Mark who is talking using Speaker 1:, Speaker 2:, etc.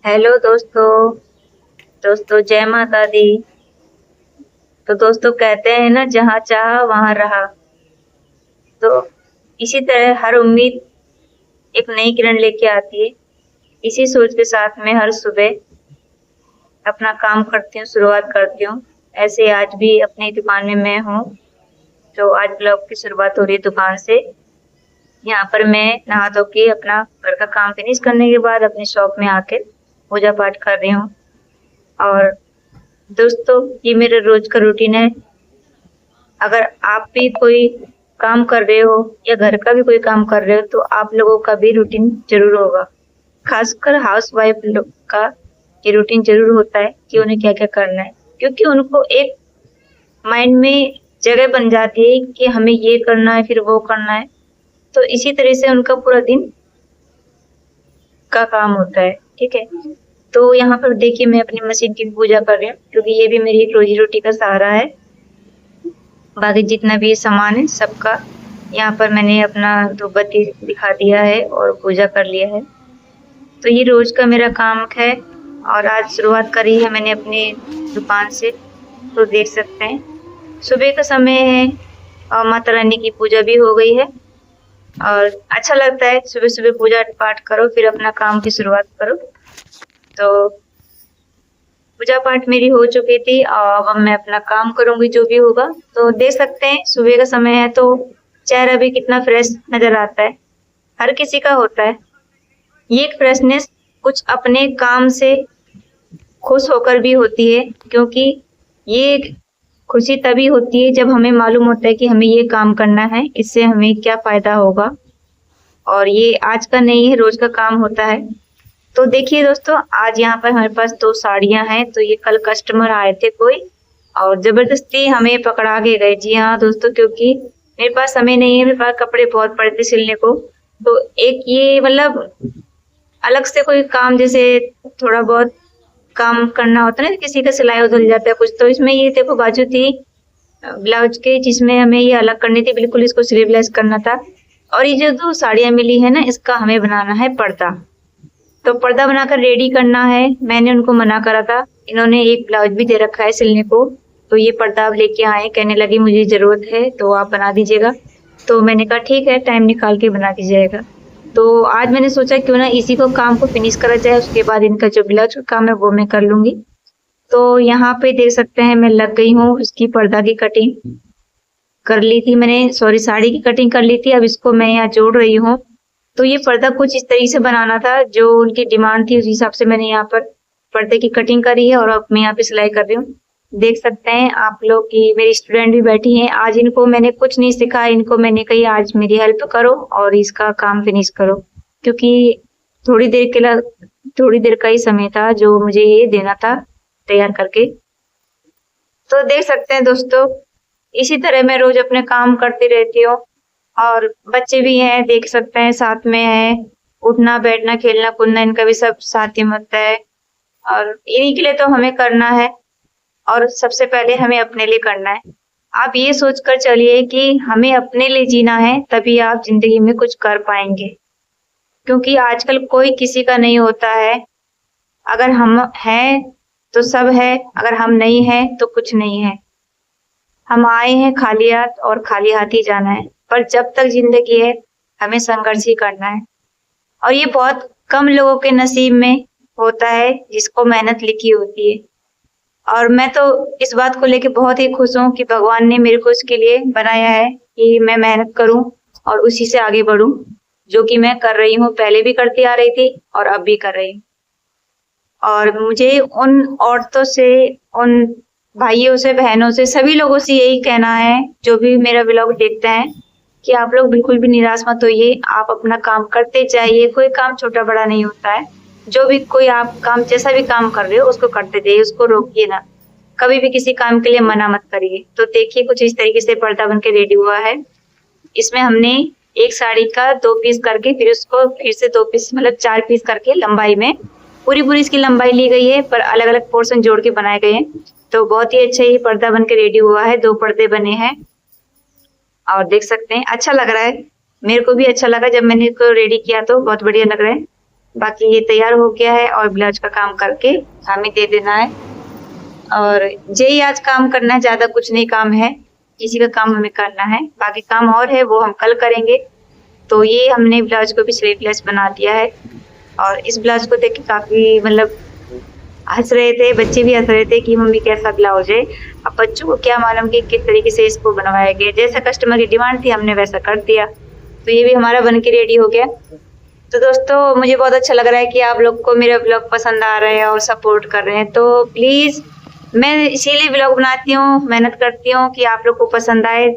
Speaker 1: Hello दोस्तों। दोस्तों जय माता दी। तो दोस्तों कहते हैं ना, जहाँ चाहा वहाँ रहा। तो इसी तरह हर उम्मीद एक नई किरण लेके आती है। इसी सोच के साथ मैं हर सुबह अपना काम करती हूँ, शुरुआत करती हूँ। ऐसे आज भी अपनी दुकान में मैं हूँ। तो आज ब्लॉग की शुरुआत हो रही है दुकान से। यहाँ पर मैं नहा धो के अपना घर का काम फिनिश करने के बाद अपनी शॉप में आके पूजा पाठ कर रही हूँ। और दोस्तों ये मेरा रोज का रूटीन है। अगर आप भी कोई काम कर रहे हो या घर का भी कोई काम कर रहे हो तो आप लोगों का भी रूटीन जरूर होगा। खासकर हाउस वाइफ लोग का ये रूटीन जरूर होता है कि उन्हें क्या क्या करना है, क्योंकि उनको एक माइंड में जगह बन जाती है कि हमें ये करना है फिर वो करना है। तो इसी तरह से उनका पूरा दिन का काम होता है। ठीक है, तो यहाँ पर देखिए मैं अपनी मशीन की पूजा कर रही हूँ, क्योंकि ये भी मेरी एक रोजी रोटी का सहारा है। बाकी जितना भी सामान है सबका यहाँ पर मैंने अपना धूप बत्ती दिखा दिया है और पूजा कर लिया है। तो ये रोज का मेरा काम है और आज शुरुआत करी है मैंने अपनी दुकान से। तो देख सकते हैं सुबह का समय है और माता रानी की पूजा भी हो गई है। और अच्छा लगता है सुबह सुबह पूजा पाठ करो फिर अपना काम की शुरुआत करो। तो पूजा पाठ मेरी हो चुकी थी और अब मैं अपना काम करूंगी जो भी होगा। तो देख सकते हैं सुबह का समय है तो चेहरा भी कितना फ्रेश नजर आता है। हर किसी का होता है ये एक फ्रेशनेस, कुछ अपने काम से खुश होकर भी होती है, क्योंकि ये खुशी तभी होती है जब हमें मालूम होता है कि हमें ये काम करना है, इससे हमें क्या फायदा होगा। और ये आज का नहीं है, रोज का काम होता है। तो देखिए दोस्तों आज यहाँ पर हमारे पास 2 साड़ियां हैं। तो ये कल कस्टमर आए थे कोई और जबरदस्ती हमें पकड़ा के गए। जी हाँ दोस्तों, क्योंकि मेरे पास समय नहीं है, मेरे पास कपड़े बहुत पड़े थे सिलने को। तो एक ये मतलब अलग से कोई काम, जैसे थोड़ा बहुत काम करना होता है ना, किसी का सिलाई उधर जाता है कुछ, तो इसमें ये देखो बाजू थी ब्लाउज के जिसमें हमें ये अलग करनी थी, बिल्कुल इसको स्लीवलेस करना था। और ये जो 2 साड़ियां मिली है ना, इसका हमें बनाना है पर्दा। तो पर्दा बनाकर रेडी करना है। मैंने उनको मना करा था, इन्होंने एक ब्लाउज भी दे रखा है सिलने को। तो ये पर्दा आप लेके आए, कहने लगी मुझे जरूरत है तो आप बना दीजिएगा। तो मैंने कहा ठीक है, टाइम निकाल के बना दीजिएगा। तो आज मैंने सोचा क्यों ना इसी को काम को फिनिश करा जाए, उसके बाद इनका जो ब्लाउज का काम है वो मैं कर लूंगी। तो यहाँ पे देख सकते हैं मैं लग गई हूँ, उसकी पर्दा की कटिंग कर ली थी मैंने, सॉरी साड़ी की कटिंग कर ली थी। अब इसको मैं यहाँ जोड़ रही हूँ। तो ये पर्दा कुछ इस तरीके से बनाना था, जो उनकी डिमांड थी उस हिसाब से मैंने यहाँ पर पर्दे की कटिंग करी है और अब मैं यहाँ पे सिलाई कर रही हूँ। देख सकते हैं आप लोग कि मेरी स्टूडेंट भी बैठी हैं। आज इनको मैंने कुछ नहीं सिखाया, इनको मैंने कही आज मेरी हेल्प करो और इसका काम फिनिश करो, क्योंकि थोड़ी देर का ही समय था जो मुझे ये देना था तैयार करके। तो देख सकते हैं दोस्तों इसी तरह मैं रोज अपने काम करती रहती हूँ। और बच्चे भी हैं, देख सकते हैं साथ में है, उठना बैठना खेलना कूदना इनका भी सब साथ ही होता है। और इन्हीं के लिए तो हमें करना है और सबसे पहले हमें अपने लिए करना है। आप ये सोचकर चलिए कि हमें अपने लिए जीना है, तभी आप जिंदगी में कुछ कर पाएंगे। क्योंकि आजकल कोई किसी का नहीं होता है। अगर हम हैं तो सब है, अगर हम नहीं हैं तो कुछ नहीं है। हम आए हैं खाली हाथ और खाली हाथ ही जाना है। पर जब तक जिंदगी है हमें संघर्ष ही करना है। और ये बहुत कम लोगों के नसीब में होता है जिसको मेहनत लिखी होती है। और मैं तो इस बात को लेके बहुत ही खुश हूँ कि भगवान ने मेरे को इसके लिए बनाया है कि मैं मेहनत करूँ और उसी से आगे बढ़ूं, जो कि मैं कर रही हूँ, पहले भी करती आ रही थी और अब भी कर रही हूँ। और मुझे उन औरतों से, उन भाइयों से, बहनों से, सभी लोगों से यही कहना है जो भी मेरा व्लॉग देखते हैं कि आप लोग बिल्कुल भी निराश मत होइए। आप अपना काम करते जाइए, कोई काम छोटा बड़ा नहीं होता है। जो भी कोई आप काम, जैसा भी काम कर रहे हो उसको करते जाइए, उसको रोकिए ना, कभी भी किसी काम के लिए मना मत करिए। तो देखिए कुछ इस तरीके से पर्दा बन के रेडी हुआ है। इसमें हमने एक साड़ी का 2 पीस करके फिर उसको फिर से 2 पीस मतलब 4 पीस करके लंबाई में पूरी इसकी लंबाई ली गई है, पर अलग अलग पोर्शन जोड़ के बनाए गए हैं। तो बहुत ही अच्छा ये पर्दा बन के रेडी हुआ है। 2 पर्दे बने हैं और देख सकते हैं अच्छा लग रहा है। मेरे को भी अच्छा लगा जब मैंने इसको रेडी किया, तो बहुत बढ़िया लग रहा है। बाकी ये तैयार हो गया है और ब्लाउज का काम करके हमें दे देना है। और यही आज काम करना है, ज्यादा कुछ नहीं काम है, इसी का काम हमें करना है। बाकी काम और है वो हम कल करेंगे। तो ये हमने ब्लाउज को भी स्लीवलेस बना दिया है और इस ब्लाउज को देख के काफी मतलब हंस रहे थे, बच्चे भी हंस रहे थे कि मम्मी कैसा ब्लाउज है। अब बच्चों को क्या मालूम कि किस तरीके से इसको बनवाया गया, जैसा कस्टमर की डिमांड थी हमने वैसा कर दिया। तो ये भी हमारा बन के रेडी हो गया। तो दोस्तों मुझे बहुत अच्छा लग रहा है कि आप लोग को मेरा ब्लॉग पसंद आ रहा है और सपोर्ट कर रहे हैं। तो प्लीज मैं इसीलिए ब्लॉग बनाती हूँ, मेहनत करती हूँ कि आप लोग को पसंद आए।